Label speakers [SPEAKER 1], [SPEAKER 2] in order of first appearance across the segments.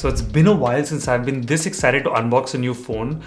[SPEAKER 1] So it's been a while since I've been this excited to unbox a new phone.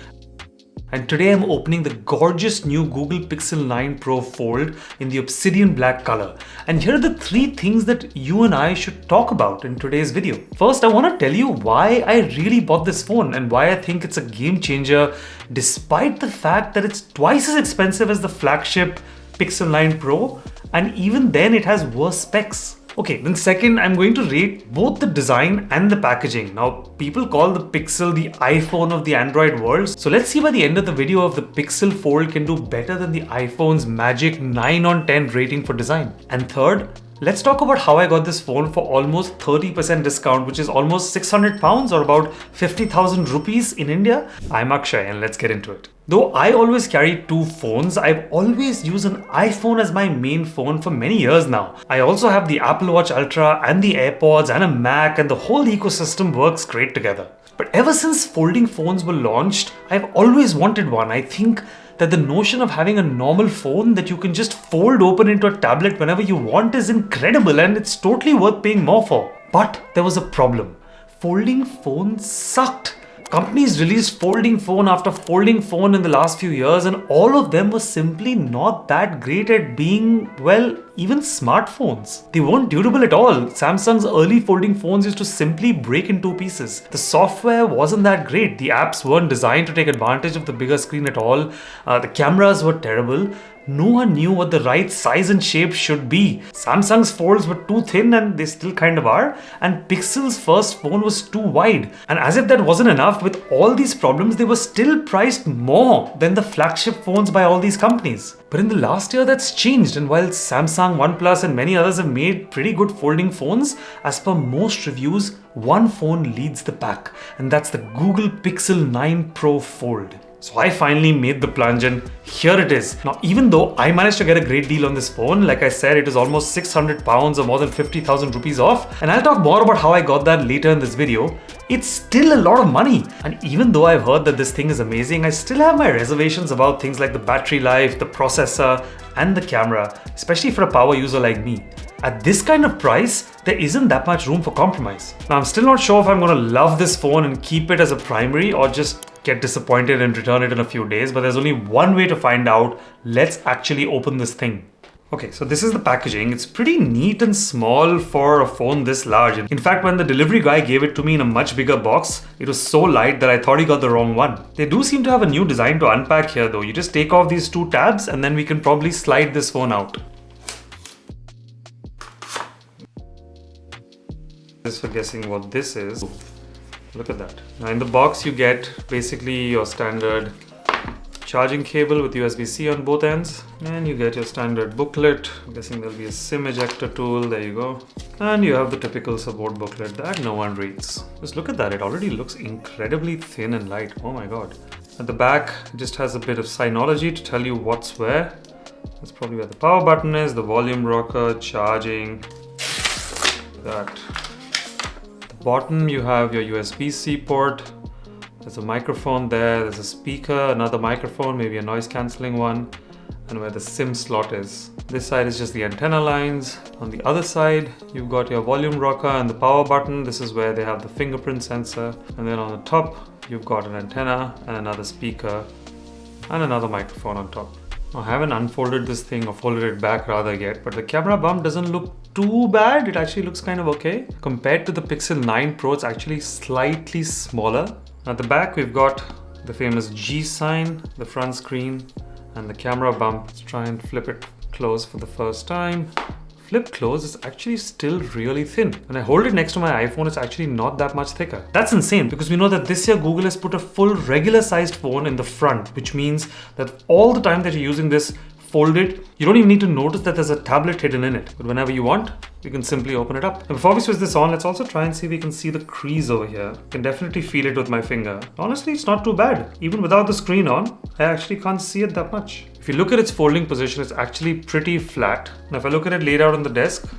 [SPEAKER 1] And today I'm opening the gorgeous new Google Pixel 9 Pro Fold in the obsidian black color. And here are the 3 things that you and I should talk about in today's video. First, I want to tell you why I really bought this phone and why I think it's a game changer despite the fact that it's twice as expensive as the flagship Pixel 9 Pro, and even then it has worse specs. Okay, then second, I'm going to rate both the design and the packaging. Now, people call the Pixel the iPhone of the Android world. So let's see by the end of the video if the Pixel Fold can do better than the iPhone's magic 9 on 10 rating for design. And third, let's talk about how I got this phone for almost 30% discount, which is almost 600 pounds or about 50,000 rupees in India. I'm Akshay and let's get into it. Though I always carry 2 phones, I've always used an iPhone as my main phone for many years now. I also have the Apple Watch Ultra and the AirPods and a Mac, and the whole ecosystem works great together. But ever since folding phones were launched, I've always wanted one. I think that the notion of having a normal phone that you can just fold open into a tablet whenever you want is incredible, and it's totally worth paying more for. But there was a problem. Folding phones sucked. Companies released folding phone after folding phone in the last few years, and all of them were simply not that great at being, well, even smartphones. They weren't durable at all. Samsung's early folding phones used to simply break in 2 pieces. The software wasn't that great. The apps weren't designed to take advantage of the bigger screen at all. The cameras were terrible. No one knew what the right size and shape should be. Samsung's folds were too thin, and they still kind of are, and Pixel's first phone was too wide. And as if that wasn't enough, with all these problems, they were still priced more than the flagship phones by all these companies. But in the last year, that's changed, and while Samsung, OnePlus and many others have made pretty good folding phones, as per most reviews, one phone leads the pack, and that's the Google Pixel 9 Pro Fold. So I finally made the plunge, and here it is. Now, even though I managed to get a great deal on this phone, like I said, it is almost 600 pounds or more than 50,000 rupees off, and I'll talk more about how I got that later in this video, it's still a lot of money. And even though I've heard that this thing is amazing, I still have my reservations about things like the battery life, the processor, and the camera, especially for a power user like me. At this kind of price, there isn't that much room for compromise. Now, I'm still not sure if I'm going to love this phone and keep it as a primary or just get disappointed and return it in a few days, but there's only one way to find out. Let's actually open this thing. Okay, so this is the packaging. It's pretty neat and small for a phone this large. In fact, when the delivery guy gave it to me in a much bigger box, it was so light that I thought he got the wrong one. They do seem to have a new design to unpack here though. You just take off these 2 tabs and then we can probably slide this phone out. Just for guessing what this is. Look at that. Now in the box you get basically your standard charging cable with USB-C on both ends, and you get your standard booklet. I'm guessing there'll be a SIM ejector tool, there you go. And you have the typical support booklet that no one reads. Just look at that, it already looks incredibly thin and light, oh my god. At the back it just has a bit of Synology to tell you what's where. That's probably where the power button is, the volume rocker, charging, that. Bottom you have your USB-C port, there's a microphone there, there's a speaker, another microphone, maybe a noise cancelling one, and where the SIM slot is. This side is just the antenna lines. On the other side you've got your volume rocker and the power button. This is where they have the fingerprint sensor, and then on the top you've got an antenna and another speaker and another microphone on top. I haven't unfolded this thing or folded it back rather yet, but the camera bump doesn't look too bad. It actually looks kind of okay. Compared to the Pixel 9 Pro, it's actually slightly smaller. At the back, we've got the famous G sign, the front screen, and the camera bump. Let's try and flip it close for the first time. Flip close is actually still really thin. When I hold it next to my iPhone, it's actually not that much thicker. That's insane because we know that this year Google has put a full regular sized phone in the front, which means that all the time that you're using this folded, you don't even need to notice that there's a tablet hidden in it. But whenever you want, you can simply open it up. And before we switch this on, let's also try and see if we can see the crease over here. I can definitely feel it with my finger. Honestly, it's not too bad. Even without the screen on, I actually can't see it that much. If you look at its folding position, it's actually pretty flat. Now if I look at it laid out on the desk,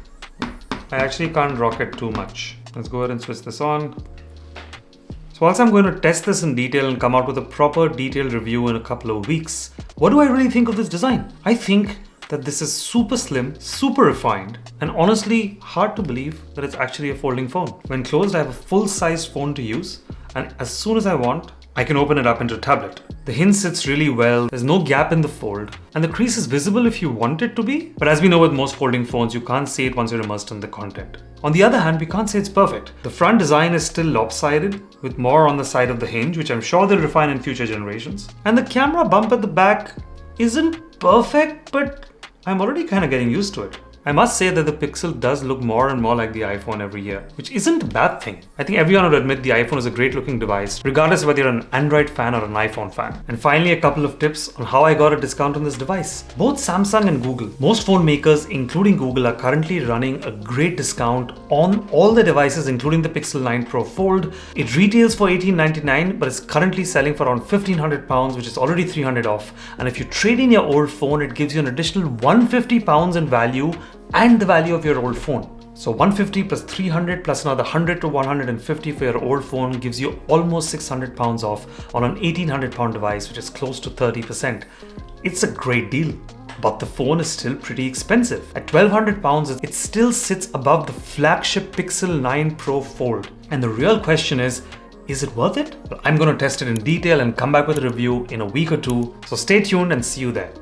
[SPEAKER 1] I actually can't rock it too much. Let's go ahead and switch this on. So whilst I'm going to test this in detail and come out with a proper detailed review in a couple of weeks, what do I really think of this design? I think that this is super slim, super refined, and honestly hard to believe that it's actually a folding phone. When closed, I have a full-sized phone to use, and as soon as I want, I can open it up into a tablet. The hinge sits really well, there's no gap in the fold, and the crease is visible if you want it to be, but as we know with most folding phones, you can't see it once you're immersed in the content. On the other hand, we can't say it's perfect. The front design is still lopsided, with more on the side of the hinge, which I'm sure they'll refine in future generations. And the camera bump at the back isn't perfect, but I'm already kind of getting used to it. I must say that the Pixel does look more and more like the iPhone every year, which isn't a bad thing. I think everyone would admit the iPhone is a great looking device, regardless of whether you're an Android fan or an iPhone fan. And finally, a couple of tips on how I got a discount on this device. Both Samsung and Google, most phone makers, including Google, are currently running a great discount on all the devices, including the Pixel 9 Pro Fold. It retails for $1899, but it's currently selling for around £1,500, which is already $300 off. And if you trade in your old phone, it gives you an additional £150 in value and the value of your old phone. So 150 plus 300 plus another 100 to 150 for your old phone gives you almost £600 off on an £1,800 device, which is close to 30%. It's a great deal. But the phone is still pretty expensive. At £1,200, it still sits above the flagship Pixel 9 Pro Fold. And the real question is it worth it? Well, I'm going to test it in detail and come back with a review in a week or two. So stay tuned and see you there.